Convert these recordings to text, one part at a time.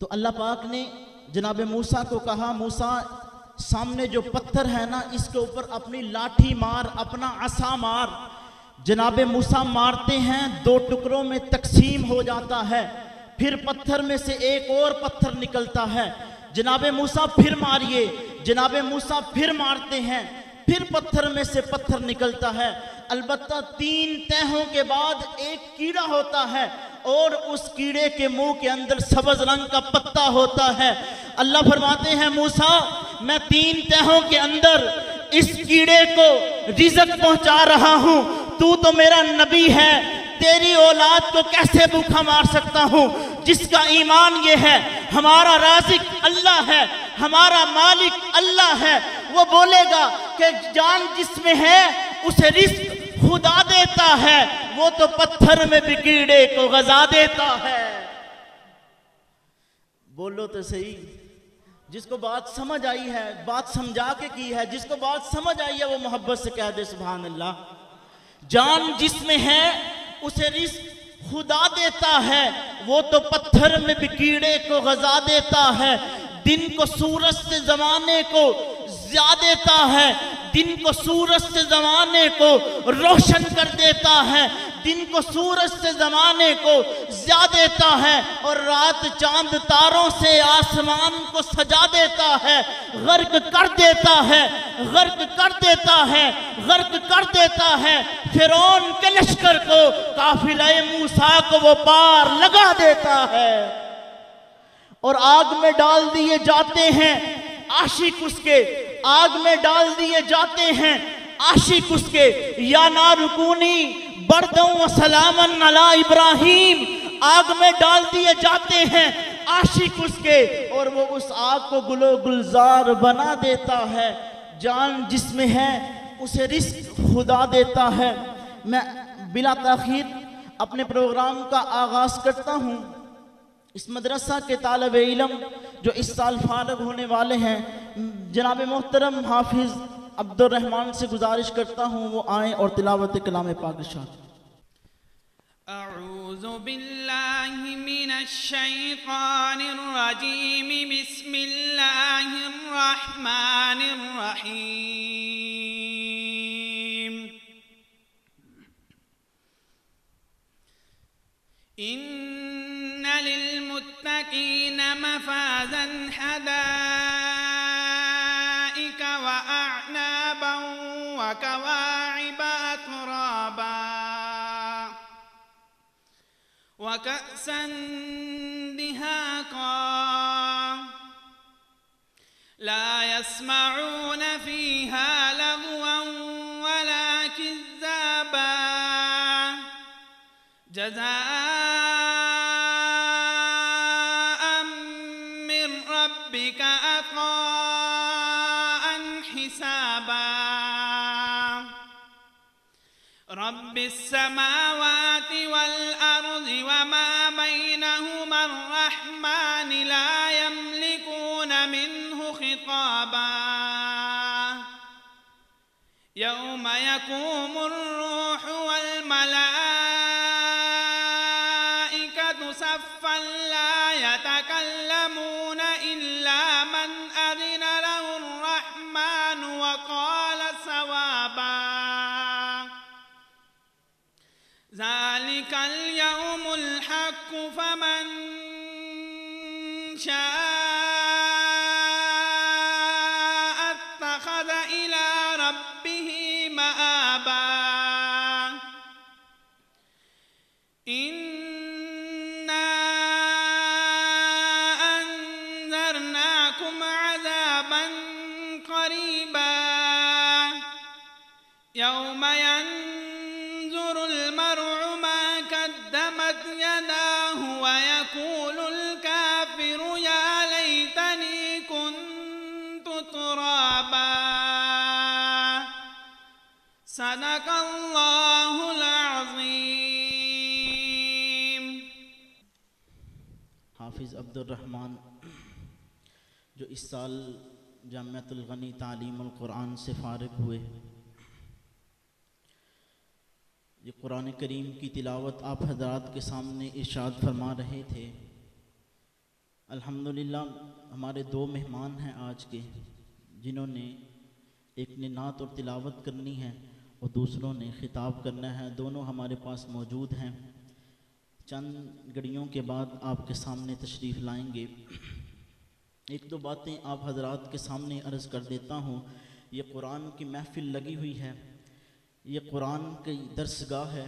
तो अल्लाह पाक ने जनाब मूसा को कहा, मूसा सामने जो पत्थर है ना, इसके ऊपर अपनी लाठी मार, अपना असा मार। जनाब मूसा मारते हैं, 2 टुकड़ों में तकसीम हो जाता है। फिर पत्थर में से एक और पत्थर निकलता है। जनाब मूसा फिर मारिए, जनाब मूसा फिर मारते हैं, फिर पत्थर में से पत्थर निकलता है। अलबत्ता 3 तहों के बाद एक कीड़ा होता है और उस कीड़े के मुंह के अंदर सब्ज रंग का पत्ता होता है। अल्लाह फरमाते हैं, मूसा मैं 3 तहों के अंदर इस कीड़े को रिज़्क पहुंचा रहा हूं। तू तो मेरा नबी है, तेरी औलाद को कैसे भूखा मार सकता हूं? जिसका ईमान ये है हमारा राज़िक अल्लाह है, हमारा मालिक अल्लाह है, वो बोलेगा कि जान जिसमें है उसे रिज़्क खुदा देता है, वो तो पत्थर में भी कीड़े को गजा देता है। बोलो तो सही। जिसको बात समझ आई है, बात समझा के की है, जिसको बात समझ आई है वो मोहब्बत से कह दे सुभान अल्लाह। जान जिसमें है उसे रिज़्क खुदा देता है, वो तो पत्थर में भी कीड़े को गजा देता है। दिन को सूरज से ज़माने को ज़िया देता है, दिन को सूरज से ज़माने को रोशन कर देता है, दिन को सूरज से ज़माने को ज़िया देता है, और रात चांद तारों से आसमान को सजा देता है। गर्क कर देता है, गर्क कर देता है, गर्क कर देता है। फिरौन के लश्कर को, काफिले मूसा को वो पार लगा देता है और आग में डाल दिए जाते हैं आशिक उसके, आग में डाल दिए जाते हैं आशिक उसके। या नारुकूनी बरदों व सलामन अला इब्राहिम, आग में डाल दिए जाते हैं आशिक उसके, और वो उस आग को गुलो गुलजार बना देता है। जान जिसमें है उसे रिज़्क खुदा देता है। मैं बिला ताखीर अपने प्रोग्राम का आगाज़ करता हूँ। इस मदरसा के तालिब इल्म जो इस साल फारिग होने वाले हैं, जनाब मोहतरम हाफिज़ अब्दुर रहमान से गुजारिश करता हूँ वो आएँ और तिलावत कलाम पाक इरशाद। अऊज़ु बिल्लाहि मिनश शैतानिर रजीम, बिस्मिल्लाहिर रहमानिर रहीम। इन्ना लिल मुत्तकीन मफ़ाज़न हदाइका व अअनाबन व कवाइब अतराबा व कअसन दिहाक़ा ला यस्मऊन फ़ीहा लग़वन वला किज़्ज़ाबा जज़ाअन मिन रब्बिका अताअन हिसाबा। रब्बिस समावाति वल अर्ज़ि वमा बैनहुमा अर्रहमान ला यमलिकून मिन्हु खिताबा। यौम यक़ूमुर रूहु वल मलाइकतु सफ़्फ़न ला यतकल्लमून इल्ला मन अज़िन लहुर रहमानु व क़ाल सवाबा। ज़ालिकल यौमुल हक़्क़ु फमन शाअ इत्तख़ज़ इला रब्बिही मआबा। इन्ना अंज़रनाकुम अज़ाबन क़रीबा यौम यंज़ुरुल मर्'उ मा क़द्दमत यदाहु व यक़ूलुल काफ़िरु या लैतनी कुन्तु तुराबा। सदक़ल्लाहुल अज़ीम। हाफिज़ अब्दुर रहमान जो इस साल जामिअतुल गनी तालीमुल कुरान से फारिग हुए, ये कुरान करीम की तिलावत आप हज़रात के सामने इरशाद फरमा रहे थे अल्हम्दुलिल्लाह हमारे दो मेहमान हैं आज के, जिन्होंने एक ने नात और तिलावत करनी है और दूसरों ने खिताब करना है। दोनों हमारे पास मौजूद हैं। चंद घड़ियों के बाद आपके सामने तशरीफ़ लाएंगे। एक दो बातें आप हजरात के सामने अर्ज़ कर देता हूँ। ये कुरान की महफ़िल लगी हुई है, ये कुरान की दरसगाह है,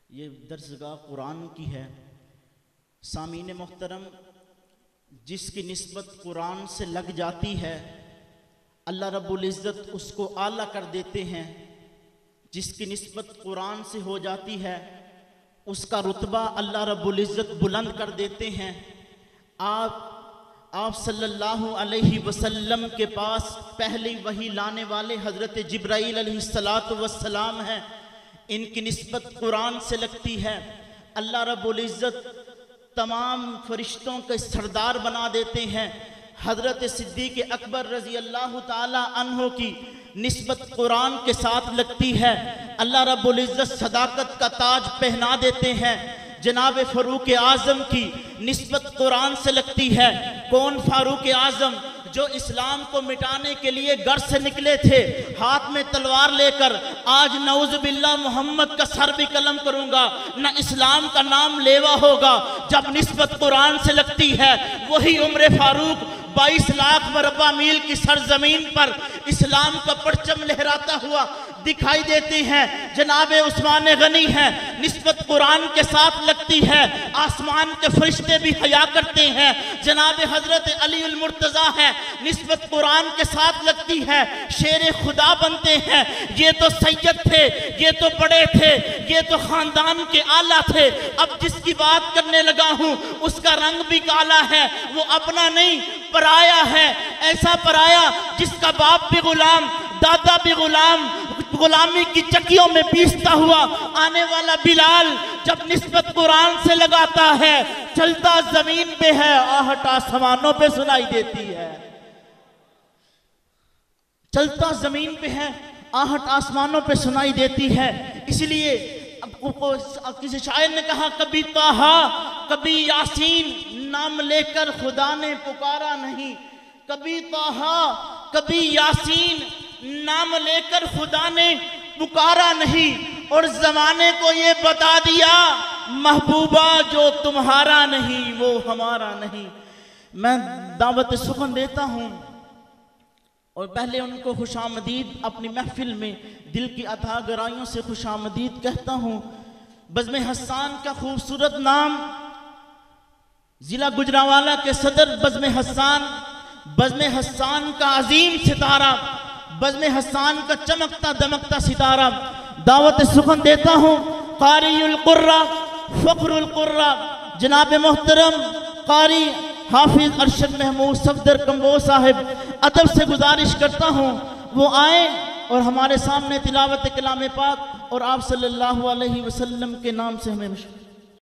ये दरसगाह कुरान की है। सामीन मोहतरम, जिसकी निस्बत कुरान से लग जाती है अल्लाह रब्बुल इज़्ज़त उसको आला कर देते हैं। जिसकी निस्बत कुरान से हो जाती है उसका रुतबा अल्लाह रब्बुल इज़्ज़त बुलंद कर देते हैं। आप सल्लल्लाहु अलैहि वसल्लम के पास पहली वही लाने वाले हज़रत जिब्राईल अलैहिस्सलातु वस्सलाम हैं। इनकी निस्बत कुरान से लगती है। अल्लाह रब्बुल इज़्ज़त तमाम फरिश्तों के सरदार बना देते हैं। हज़रत सिद्दीक़ अकबर रज़ी अल्लाह ताला अन्हो की निस्बत कुरान के साथ लगती है। अल्लाह रब्बुल इज़्ज़त सदाकत का ताज पहना देते हैं। जनाब फ़ारूक आज़म की निस्बत कुरान से लगती है। कौन फ़ारूक आज़म? जो इस्लाम को मिटाने के लिए घर से निकले थे हाथ में तलवार लेकर। आज नऊज़ुबिल्लाह मोहम्मद का सर भी कलम करूंगा, न इस्लाम का नाम लेवा होगा। जब निस्बत कुरान से लगती है वही उम्र फारूक 22 लाख मरबा मील की सरजमीन पर इस्लाम का परचम लहराता हुआ दिखाई देते हैं। जनाब उस्मान गनी है, निस्बत कुरान के साथ लगती है। आसमान के फरिश्ते भी हया करते हैं। जनाब हजरत अली उल मुर्तज़ा है, निस्बत कुरान के साथ लगती है। शेर खुदा बनते हैं। ये तो सैयद थे, ये तो बड़े थे, ये तो खानदान के आला थे। अब जिसकी बात करने लगा हूँ उसका रंग भी काला है, वो अपना नहीं पराया है। ऐसा पराया जिसका बाप भी गुलाम, दादा भी गुलाम, गुलामी की चक्कियों में पीसता हुआ आने वाला बिलाल जब निस्बत कुरान से लगाता है, चलता जमीन पे है, आहट आसमानों पे सुनाई देती है। चलता जमीन पे है, आहट आसमानों पे सुनाई देती है। इसलिए किसी शायर ने कहा, कभी ताहा कभी यासीन नाम लेकर खुदा ने पुकारा नहीं। कभी ताहा कभी यासीन नाम लेकर खुदा ने पुकारा नहीं। और जमाने को ये बता दिया, महबूबा जो तुम्हारा नहीं वो हमारा नहीं। मैं दावत सुखन देता हूँ और पहले उनको खुशामदीद अपनी महफिल में दिल की अथाह गहराइयों से खुशामदीद कहता हूँ। बज़्म हस्सान का खूबसूरत नाम, जिला गुजरांवाला के सदर बज़्म हस्सान का अजीम सितारा, बज़्म हस्सान का चमकता दमकता सितारा। दावत सुखन देता हूँ क़ारिउल क़ुर्रा फ़ख्रुल क़ुर्रा जनाब मोहतरम क़ारी हाफिज अरशद महमूद सफदर कम्बो साहिब। अदब से गुजारिश करता हूँ वो आए और हमारे सामने तिलावत कलाम पाक और आप सल्लल्लाहु अलैहि वसल्लम के नाम से हमें